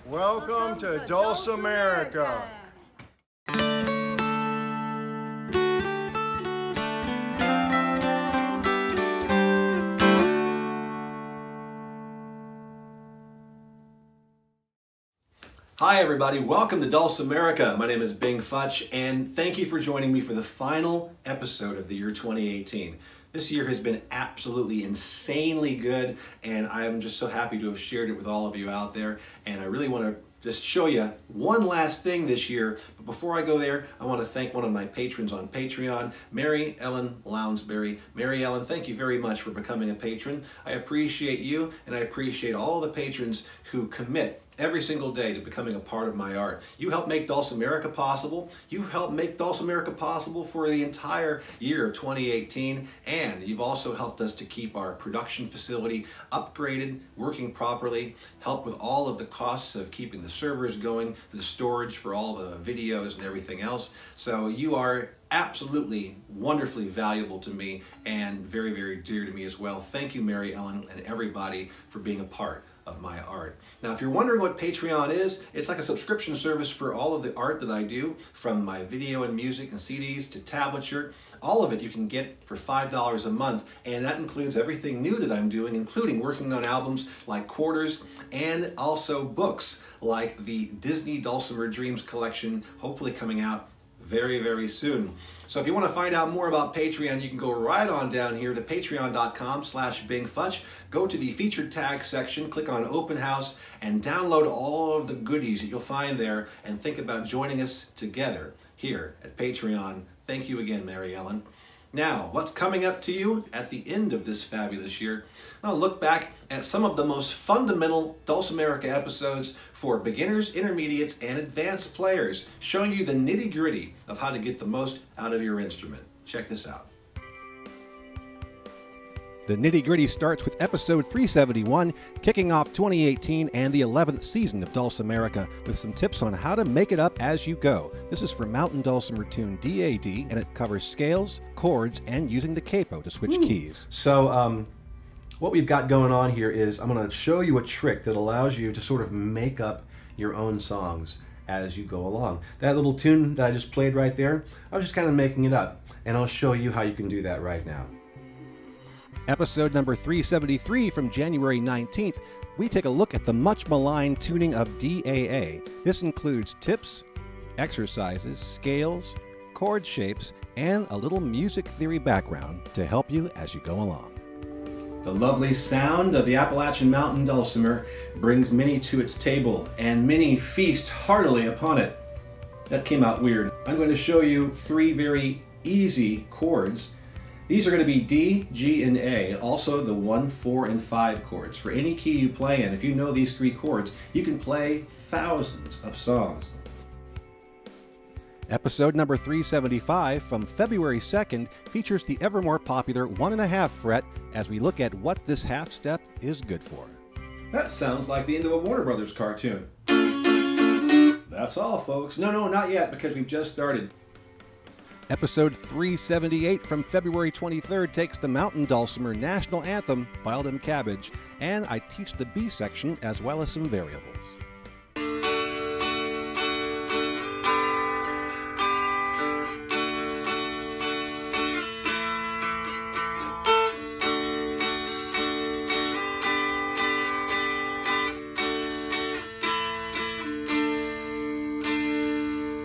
Welcome to Dulcimerica. Hi everybody, welcome to Dulcimerica. My name is bingfutch and thank you for joining me for the final episode of the year 2018. This year has been absolutely insanely good and I'm just so happy to have shared it with all of you out there, and I really want to just show you one last thing this year. But before I go there, I want to thank one of my patrons on Patreon, Mary Ellen Lounsbury. Mary Ellen, thank you very much for becoming a patron. I appreciate you, and I appreciate all the patrons who commit every single day to becoming a part of my art. You help make Dulcimerica possible. You help make Dulcimerica possible for the entire year of 2018, and you've also helped us to keep our production facility upgraded, working properly, help with all of the costs of keeping the servers going, the storage for all the videos and everything else. So you are absolutely wonderfully valuable to me and very, very dear to me as well. Thank you, Mary Ellen, and everybody for being a part of my art. Now, if you're wondering what Patreon is, it's like a subscription service for all of the art that I do, from my video and music and CDs to tablature. All of it you can get for $5 a month, and that includes everything new that I'm doing, including working on albums like Quarters and also books like the Disney Dulcimer Dreams collection, hopefully coming out very, very soon. So if you want to find out more about Patreon, you can go right on down here to patreon.com/bingfutch. Go to the featured tag section, click on Open House, and download all of the goodies that you'll find there, and think about joining us together here at Patreon. Thank you again, Mary Ellen. Now, what's coming up to you at the end of this fabulous year? I'll look back at some of the most fundamental Dulcimerica episodes for beginners, intermediates, and advanced players, showing you the nitty-gritty of how to get the most out of your instrument. Check this out. The nitty-gritty starts with episode 371, kicking off 2018 and the 11th season of Dulcimerica, with some tips on how to make it up as you go. This is for Mountain Dulcimer Tune DAD, and it covers scales, chords, and using the capo to switch keys. So, what we've got going on here is I'm going to show you a trick that allows you to sort of make up your own songs as you go along. That little tune that I just played right there, I was just kind of making it up, and I'll show you how you can do that right now. Episode number 373 from January 19th, we take a look at the much maligned tuning of DAA. This includes tips, exercises, scales, chord shapes, and a little music theory background to help you as you go along. The lovely sound of the Appalachian Mountain Dulcimer brings many to its table, and many feast heartily upon it. That came out weird. I'm going to show you three very easy chords. These are going to be D, G, and A, and also the 1, 4, and 5 chords. For any key you play in, if you know these three chords, you can play thousands of songs. Episode number 375 from February 2nd features the ever more popular 1.5 fret as we look at what this half step is good for. That sounds like the end of a Warner Brothers cartoon. That's all, folks. No, not yet, because we've just started. Episode 378 from February 23rd takes the Mountain Dulcimer National Anthem, Wild 'Em Cabbage, and I teach the B section as well as some variables.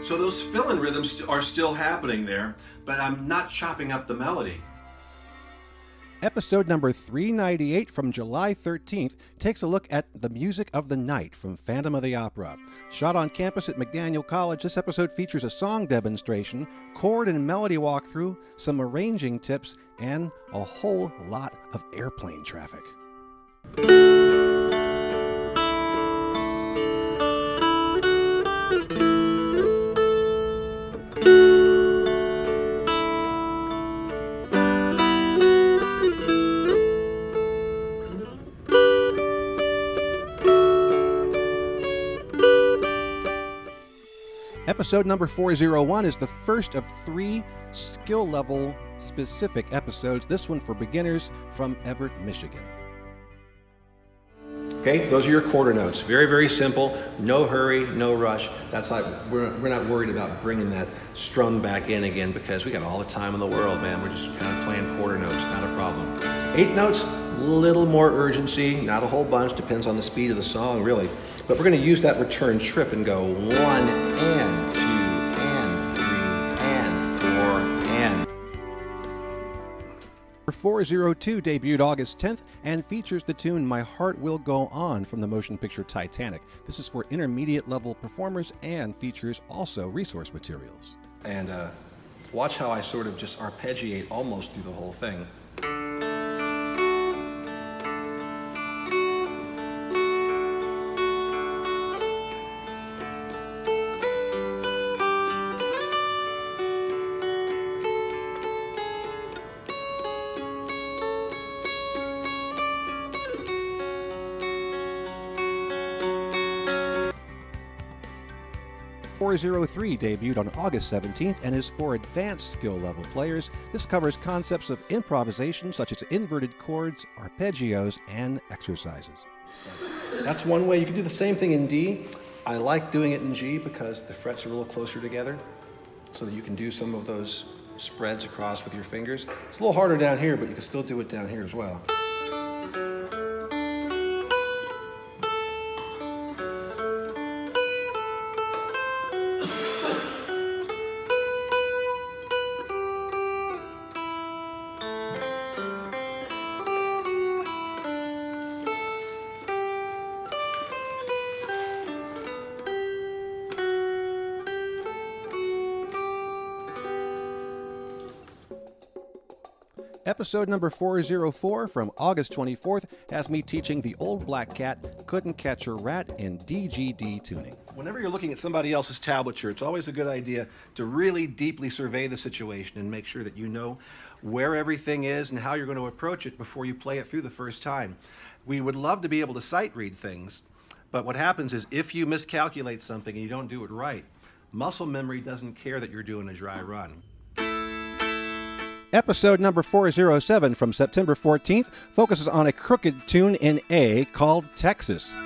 So those fill-in rhythms are still happening there, but I'm not chopping up the melody. Episode number 398 from July 13th takes a look at the music of the night from Phantom of the Opera. Shot on campus at McDaniel College, this episode features a song demonstration, chord and melody walkthrough, some arranging tips, and a whole lot of airplane traffic. Episode number 401 is the first of 3 skill level specific episodes, this one for beginners from Everett, Michigan. Okay, those are your quarter notes. Very, very simple. No hurry, no rush. That's like, we're not worried about bringing that strum back in again because we got all the time in the world, man. We're just kind of playing quarter notes, not a problem. 8 notes, little more urgency, not a whole bunch, depends on the speed of the song, really. But we're going to use that return trip and go 1 and 2 and 3 and 4 and. 402 debuted August 10th and features the tune My Heart Will Go On from the motion picture Titanic. This is for intermediate level performers and features also resource materials. And watch how I sort of just arpeggiate almost through the whole thing. 403 debuted on August 17th and is for advanced skill level players. This covers concepts of improvisation such as inverted chords, arpeggios, and exercises. That's one way. You can do the same thing in D. I like doing it in G because the frets are a little closer together so that you can do some of those spreads across with your fingers. It's a little harder down here, but you can still do it down here as well. Episode number 404 from August 24th has me teaching the Old Black Cat Couldn't Catch a Rat in DGD tuning. Whenever you're looking at somebody else's tablature, it's always a good idea to really deeply survey the situation and make sure that you know where everything is and how you're going to approach it before you play it through the first time. We would love to be able to sight read things, but what happens is if you miscalculate something and you don't do it right, muscle memory doesn't care that you're doing a dry run. Episode number 407 from September 14th focuses on a crooked tune in A called Texas.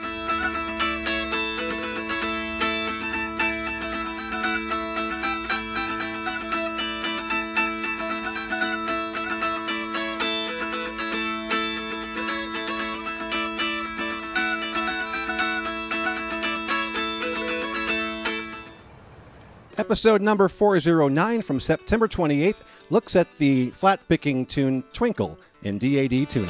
Episode number 409 from September 28th looks at the flat-picking tune Twinkle in DAD tuning.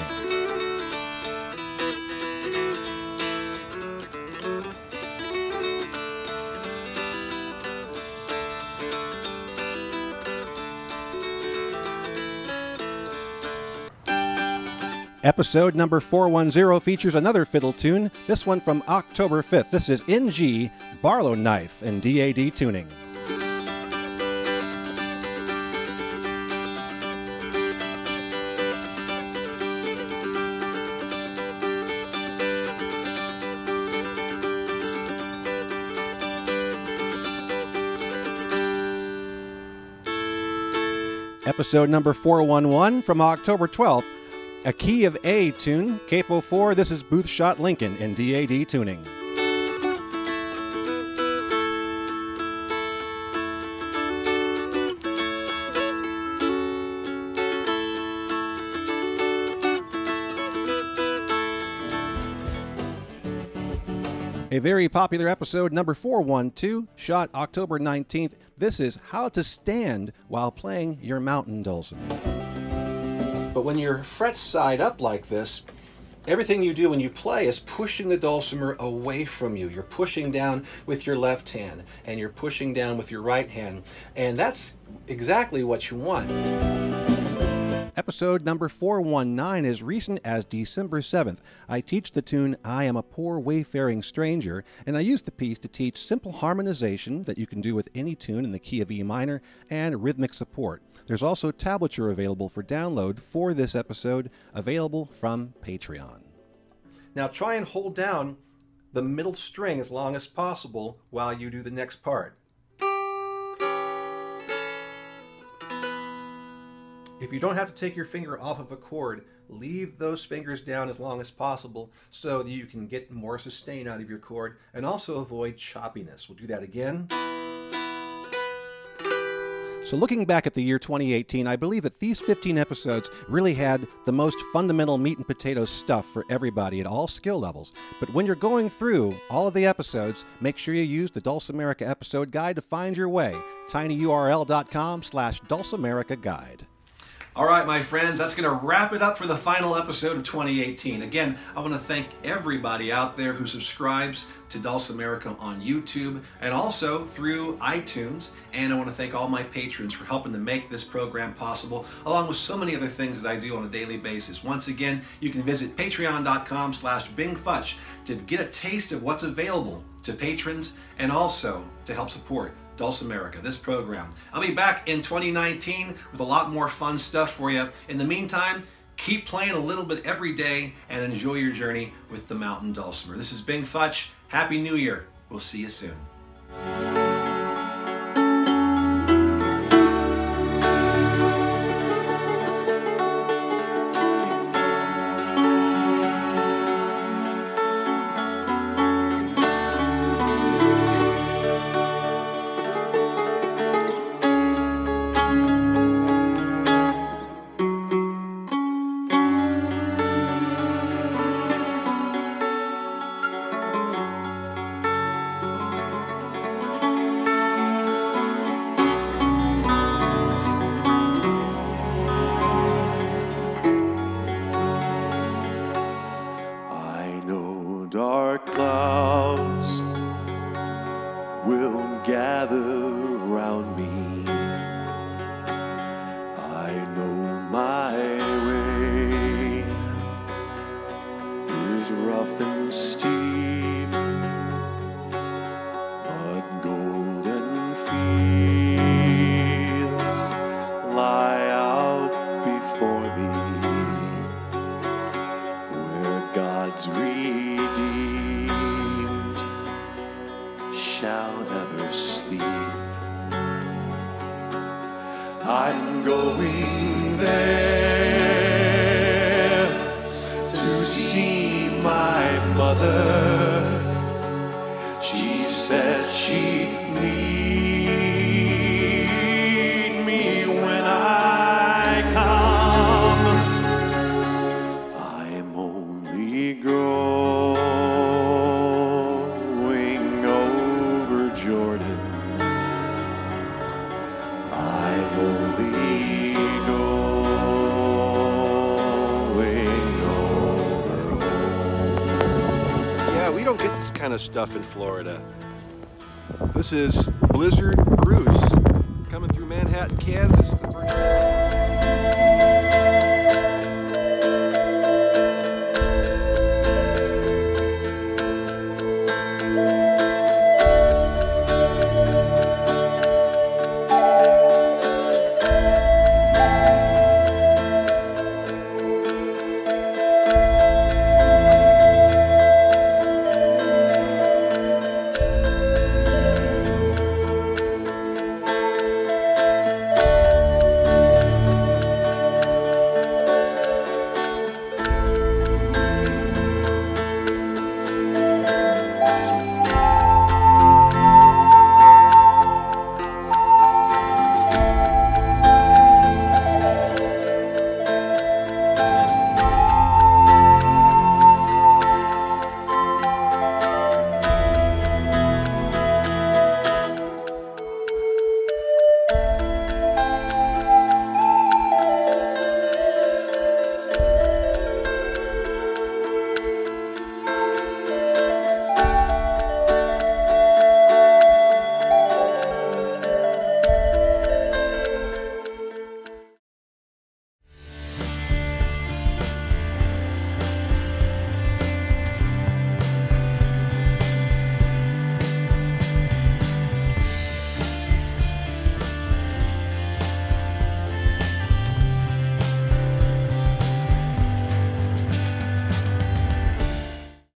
Episode number 410 features another fiddle tune, this one from October 5th. This is in G, Barlow Knife in DAD tuning. Episode number 411 from October 12th, a key of A tune, Capo 4, this is Booth Shot Lincoln in DAD tuning. A very popular episode, number 412, shot October 19th. This is How to Stand While Playing Your Mountain Dulcimer. But when your frets side up like this, everything you do when you play is pushing the dulcimer away from you. You're pushing down with your left hand, and you're pushing down with your right hand. And that's exactly what you want. Episode number 419 is recent as December 7th. I teach the tune I Am a Poor Wayfaring Stranger, and I use the piece to teach simple harmonization that you can do with any tune in the key of E minor and rhythmic support. There's also tablature available for download for this episode, available from Patreon. Now try and hold down the middle string as long as possible while you do the next part. If you don't have to take your finger off of a chord, leave those fingers down as long as possible so that you can get more sustain out of your chord and also avoid choppiness. We'll do that again. So looking back at the year 2018, I believe that these 15 episodes really had the most fundamental meat and potatoes stuff for everybody at all skill levels. But when you're going through all of the episodes, make sure you use the Dulcimerica episode guide to find your way. tinyurl.com/Dulcimerica guide. All right, my friends, that's going to wrap it up for the final episode of 2018. Again, I want to thank everybody out there who subscribes to Dulcimerica on YouTube and also through iTunes. And I want to thank all my patrons for helping to make this program possible, along with so many other things that I do on a daily basis. Once again, you can visit patreon.com/bingfutch to get a taste of what's available to patrons and also to help support Dulcimerica, this program. I'll be back in 2019 with a lot more fun stuff for you. In the meantime, keep playing a little bit every day and enjoy your journey with the mountain dulcimer. This is Bing Futch. Happy New Year. We'll see you soon. Dark clouds will gather round me. I know my way is rough and steep, but golden fields lie out before me, where God's redeemed shall ever sleep. I'm going there to see my mother. She said she'd meet me when I come. I'm only going over Jordan. I'm only going over. Yeah, we don't get this kind of stuff in Florida. This is Blizzard Bruce coming through Manhattan, Kansas. The first